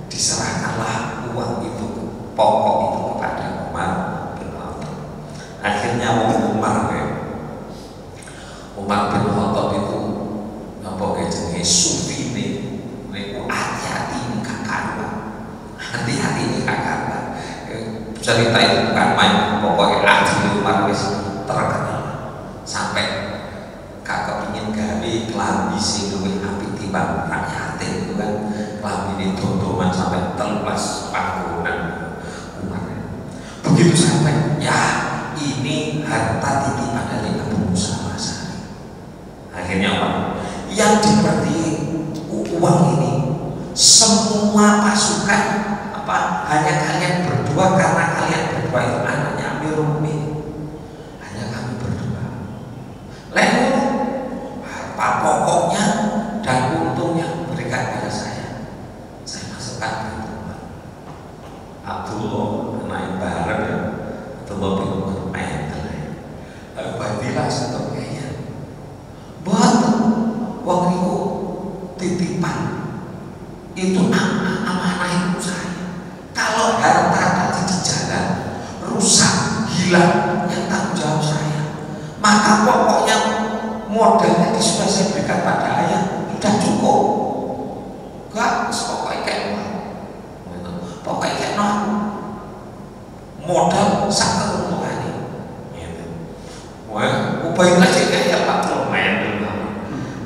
diserahkanlah uang itu, pokok itu kepada Umar bin Khattab. Akhirnya Umar bin Khattab itu napa jenenge sufi niku hati-hati ini kakak. Cerita itu bukan main, pokoknya adil Umar wis terkenal sampai kakak ingin gawe klambi sing luwih apik timbang rakyat itu kan, klambi ini dodoman sampai 13 panggonan Umar. Begitu sampai, ya ini harta titipan dari Abu Musa al-Asy'ari. Akhirnya yang diperti uang ini, semua pasukan hanya kalian berdua, karena kalian berdua itu anaknya Amirul Mukminin, hanya kami berdua. Lalu harta pokoknya dan untungnya berikan pada saya masukkan ke rumah. Abdullah naik bareng ya, Abdullah bin Umar Badilah satu kayaknya buat uang itu titipan, itu amanah ibu saya. Kalau harta tadi di jalan rusak, hilang, yang tanggung jawab saya. Maka pokoknya modalnya sudah saya berikan pada ayah, sudah cukup. Enggak, pokoknya kayak modal sak keuntungannya. Wah, upayalah juga ya Pak lumayan dulu.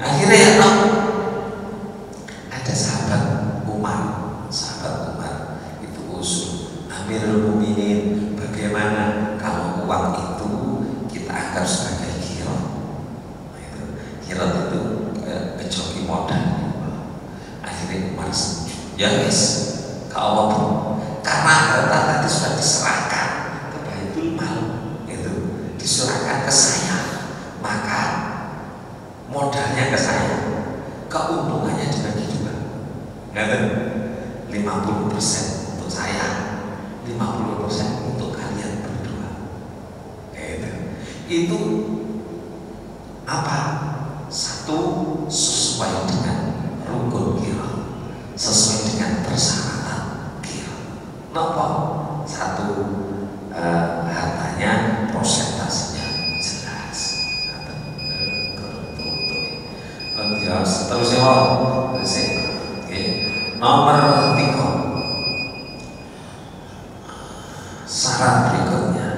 Akhirnya ya ada sahabat Umar itu usul, Amirul Mukminin, bagaimana kalau uang itu kita anggap sebagai kirot? Kirot itu kejoki modal. Akhirnya Umar setuju. Ya wis, kalau karena harta tadi sudah diserahkan ke Baitul Mal, itu diserahkan ke saya, maka modalnya ke saya, keuntungannya dibagi juga. 50% untuk saya, 50% untuk kalian berdua. Itu apa? Satu, sesuai dengan rukun qiraat, sesuai dengan persyaratan qiraat. Napa? Satu, hartanya prosentasenya jelas. Seterusnya nomor 3, syarat berikutnya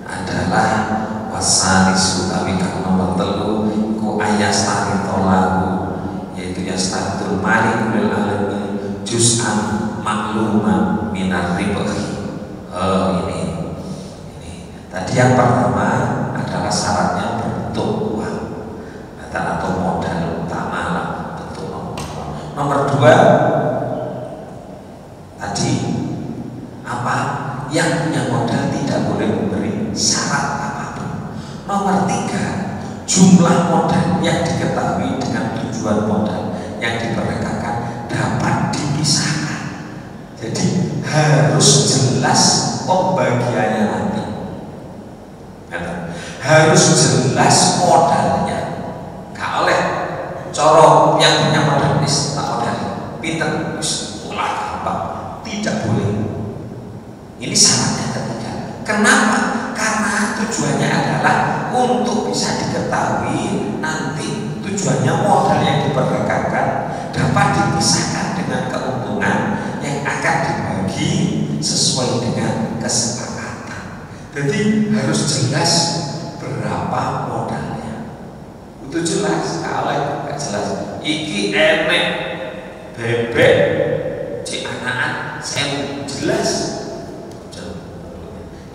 adalah Wasalisu tapi kang nomor 3 ku ayastari tolaku, yaitu yastatul malikul alamin juz'an makluma minar ribahi. Ini tadi yang pertama adalah syaratnya bentuk uang atau modal utama lah, bentuk uang. Nomor 2 tadi apa, yang punya modal tidak boleh memberi syarat apapun. Nomor 3 jumlah modal yang diketahui dengan tujuan modal yang diperkirakan dapat dipisahkan. Jadi harus jelas pembagiannya nanti, harus jelas modalnya. Gak oleh coro yang punya modal tak modal pinter ulah gampang, tidak boleh. Ini syaratnya ketiga. Kenapa? Karena tujuannya adalah untuk bisa diketahui nanti tujuannya modal yang diperdagangkan dapat dipisahkan dengan keuntungan yang akan dibagi sesuai dengan kesepakatan. Jadi harus jelas berapa modalnya. Itu jelas. Kalau nggak jelas, iki enek bebek cik anaan saya jelas.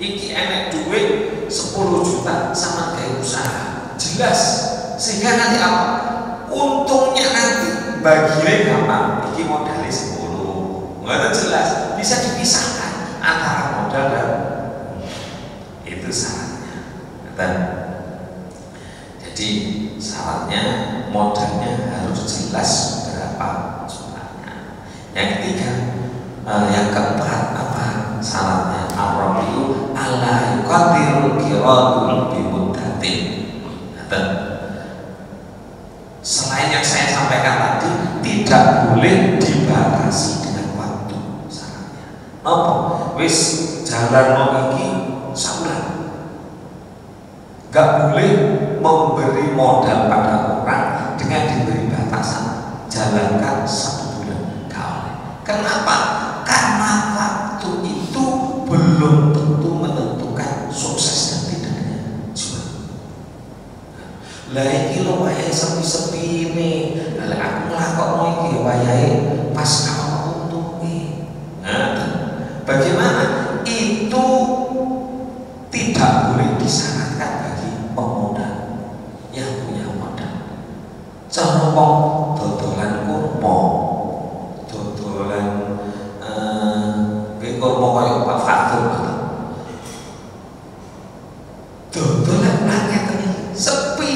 Iki enek duit 10 juta sama kayak usaha jelas, sehingga nanti apa untungnya nanti baginya gampang. Iki modalnya 10 nggak jelas, bisa dipisahkan antara modal dan itu syaratnya. Dan jadi syaratnya modalnya harus jelas berapa jumlahnya. Yang ketiga, yang keempat apa syaratnya? Ar-rabiu ala yuqadirul qiratul bimuddatin. Dan selain yang saya sampaikan tadi, tidak boleh dibatasi dengan waktu. Syaratnya apa? Wis jalan mau iki sabulan, gak boleh memberi modal pada orang dengan diberi batasan jalankan 1 bulan. Gak boleh. Kenapa? Karena waktu itu belum tentu menentukan sukses dan tidaknya jual. Lah iki lho wayahe sepi-sepi nih. Lah aku nglakokno iki wayahe pas kamu untunge. Nah, bagaimana? Itu tidak boleh disyaratkan bagi pemodal yang punya modal. Cara wong dodolan kurma, dodolan kurma kaya Pak Fatul, dodolan rakyat ini sepi.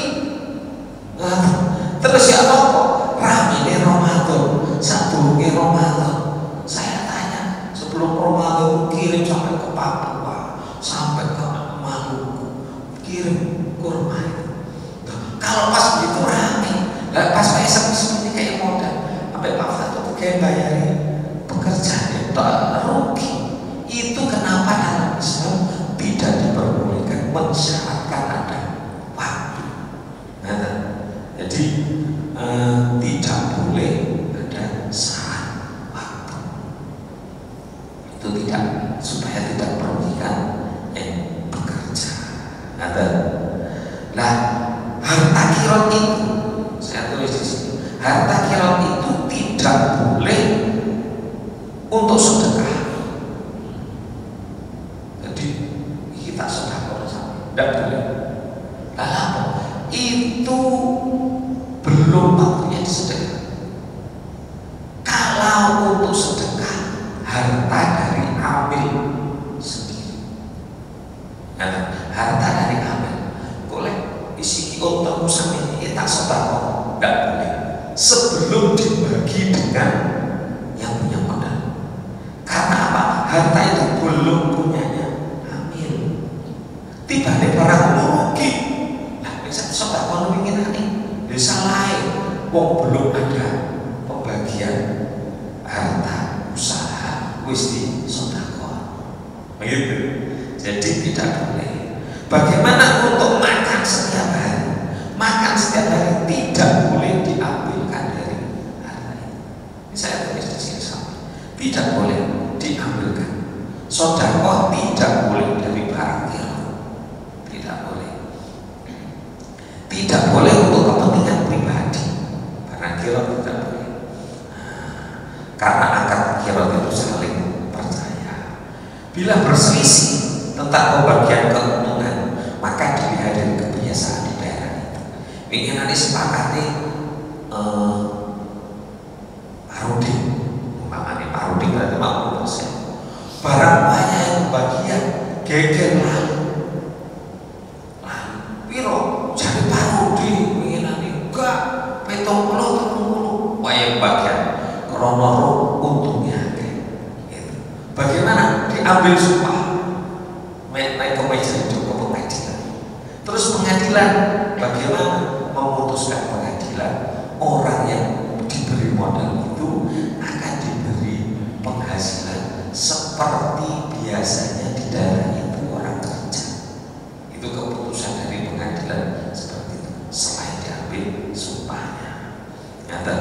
Terus ya apa? Ramine Ramadan, sadurunge Ramadan. Saya tanya, sebelum Ramadan kirim sampai ke Papua, sampai ke Maluku, kirim kurma. Kalau pas begitu rame, lah pas kayak sepi-sepi kayak modal, sampai Pak Fatul kayak bayarin pekerjaan tak rugi. Itu kenapa dalam Islam tidak diperbolehkan mensyaratkan ada waktu. Nah, jadi tidak boleh ada syarat waktu. Itu tidak, supaya tidak merugikan yang bekerja. Nah, harta kirot itu saya tulis di sini. Harta kirot itu tidak boleh untuk sedekah. Kita sedekah sama, tidak boleh. Lalu itu belum waktunya disedekah. Kalau untuk sedekah harta dari amil sendiri. Nah, harta dari amil boleh isi untuk usaha ini tak sedekah, tidak boleh sebelum dibagi dengan yang punya modal. Karena apa? Harta itu belum punyanya tiba-tiba barang rugi. Nah, bisa sedekah ingin nih, bisa lain. Wong belum ada pembagian harta usaha wis di sedekah. Begitu. Jadi tidak boleh. Bagaimana untuk makan setiap hari? Makan setiap hari tidak boleh diambilkan dari harta ini. Ini saya tulis di sini sama. Tidak boleh diambilkan. Sedekah tidak boleh dari barang kirot. Tidak boleh. tidak boleh untuk kepentingan pribadi. Barang kirot tidak boleh. Karena akad kirot itu saling percaya. Bila berselisih tentang pembagian keuntungan, maka dilihat dari kebiasaan di daerah itu. Ingin nanti sepakati paruding, umpamanya paruding berarti 50%. Barang banyak yang bagian geger lalu piro jadi paruding ingin nanti enggak petong puluh wayang bagian krono untungnya gitu. Bagaimana diambil sumpah naik ke meja itu ke pengadilan. Terus pengadilan bagaimana memutuskan pengadilan orang yang diberi modal itu akan diberi penghasilan seperti biasanya di daerah itu orang kerja. Itu keputusan dari pengadilan seperti itu selain diambil sumpahnya. Nyata.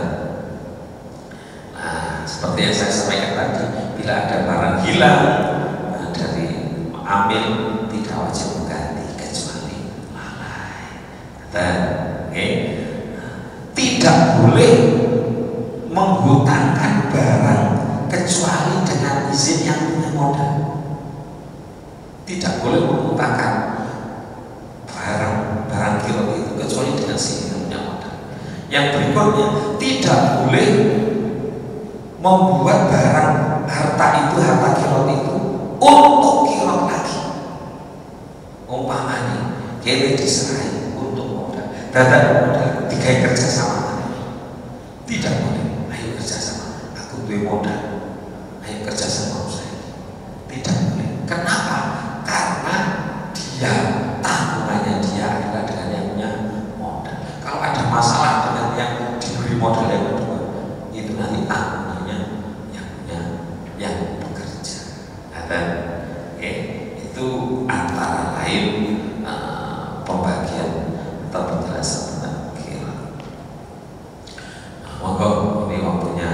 Nah, seperti yang saya sampaikan tadi, bila ada barang hilang dari ambil tidak wajib mengganti kecuali lalai. Dan tidak boleh menghutangkan barang kecuali dengan izin yang punya modal. Tidak boleh menghutangkan barang kirot itu kecuali dengan izin yang punya modal. Yang berikutnya, tidak boleh membuat barang harta kirot itu untuk kirot lagi. Umpamanya kita diserai untuk modal, dada modal dikai kerja sama. Tidak boleh. Ayo kerja sama, aku duwe modal, ayo kerja sama saya. Tidak boleh. Kenapa? Karena dia tanggungannya dia adalah dengan yang punya modal. Kalau ada masalah dengan yang diberi modal yang kedua, itu nanti tanggungannya yang bekerja. Dan itu antara lain pembagian atau penjelasan tentang kirot. Monggo, ini waktunya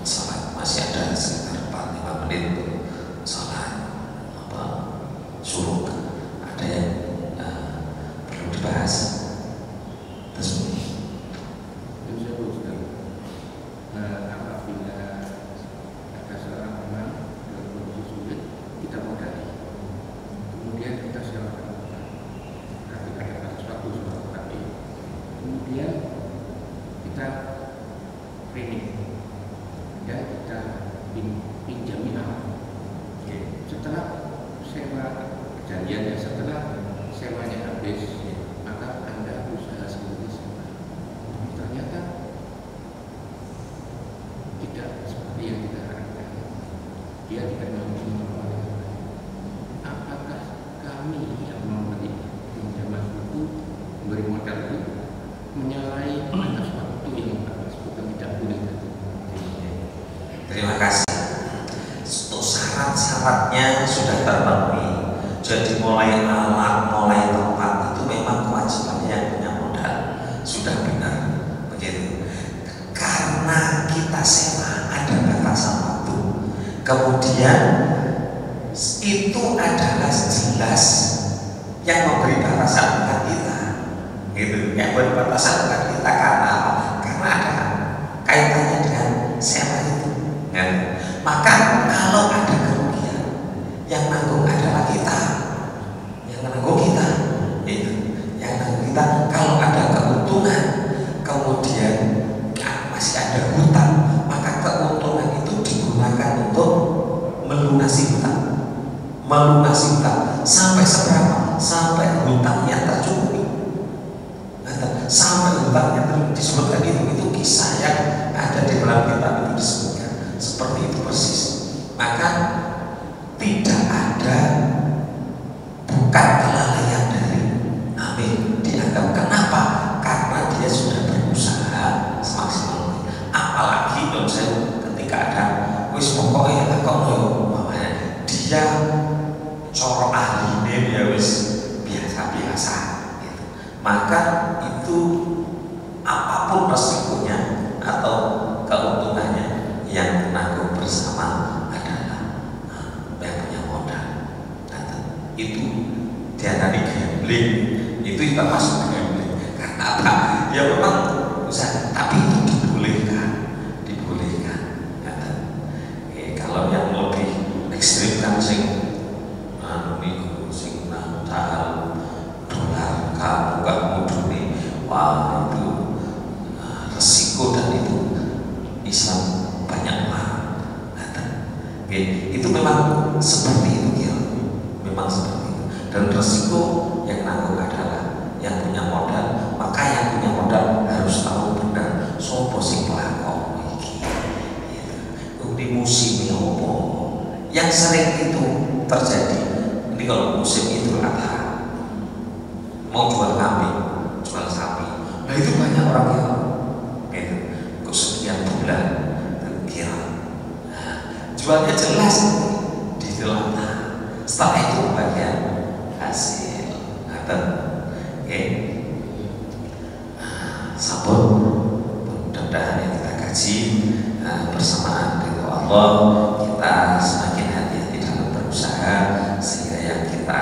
sholat, masih ada sekitar 4-5 menit untuk sholat suruh. Ada yang perlu dibahas? Terus apabila ada seorang teman dalam kondisi sulit, kita modali, kemudian kita sewakan tempat. Nah, kita dapat sesuatu tadi, kemudian kita training dan kita pinjami alat. Setelah sewa perjanjian, setelah sewanya habis, maka Anda usaha seperti sewa. Ternyata tidak seperti yang kita harapkan. Dia tidak mampu mengelola. Apakah kami yang memberi pinjaman itu, memberi modal itu, menyalahi batas waktu yang bukan tidak boleh? terima kasih. Untuk syarat-syaratnya sudah terpenuhi. Jadi mulai alat, mulai tempat itu memang kewajibannya yang punya modal. Sudah benar begitu. Karena kita sewa ada batasan waktu. Kemudian itu adalah jelas yang memberi batasan bukan kita. Gitu. Yang memberi batasan bukan kita karena apa? Karena ada kaitannya dengan sewa itu. Ya. Maka kalau ada kerugian, yang nanggung adalah kita, yang nanggung kita, itu, yang nanggung kita. Kalau ada keuntungan, kemudian masih ada hutang, maka keuntungan itu digunakan untuk melunasi hutang, sampai seberapa? Sampai hutangnya tercukupi. Sampai hutangnya disebutkan itu kisah yang ada di dalam kitab itu disebutkan. Seperti itu persis. Maka tidak ada, bukan kelalaian dari amil dianggap. Kenapa? Karena dia sudah berusaha semaksimal mungkin. Apalagi menurut saya ketika ada wis pokoknya dia coro ahli dia wis biasa-biasa gitu. Maka itu apapun resikonya atau keuntungannya yang menanggung bersama adalah yang punya modal. Itu dia tadi gambling, itu kita masuk gambling. apa ya memang usah, tapi itu dibolehkan ya. Kalau yang lebih ekstrim kan sing sing nang dolar buka mudune, wah itu resiko, dan itu Islam banyak itu memang seperti itu ya, memang seperti itu. Dan resiko yang nanggung adalah yang punya modal. Maka yang punya modal harus tahu benar sopo sing pelakon iki. Di musim apa yang sering itu terjadi. Ini kalau musim Idul Adha mau jual kambing, jual sapi, nah itu banyak orang yang gitu, kok sekian bulan kira jualnya jelas di celana. Setelah itu bagian hasil sabun. Mudah-mudahan yang kita kaji bersamaan dengan Allah, kita semakin hati-hati dalam berusaha, sehingga yang kita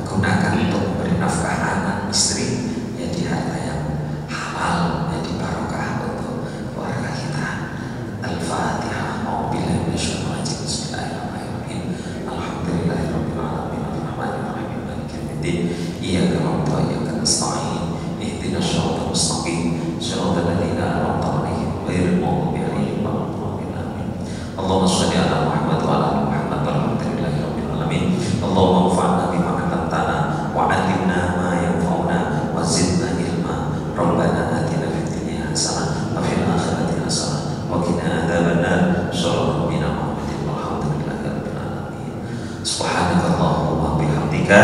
gunakan untuk memberi nafkah anak istri jadi harta yang halal, jadi barokah untuk keluarga kita. Al-Fatihah. Iyyaka na'budu wa iyyaka nasta'in. Ihdinas shiratal mustaqim. Shiratal ladzina an'amta 'alaihim ghairil maghdubi 'alaihim waladdallin. Allahumma shalli 'ala Muhammad wa 'ala ali Muhammad walhamdulillahi rabbil alamin. Allahumma anfa'na bima 'allamtana wa 'allimna ma yanfa'una wa zidna ilma. Rabbana atina fid dunya hasanah wa fil akhirati hasanah wa qina adzabannar. Sallallahu alaihi wa sallam. Walhamdulillahi rabbil alamin. Subhanakallahumma wa bihamdika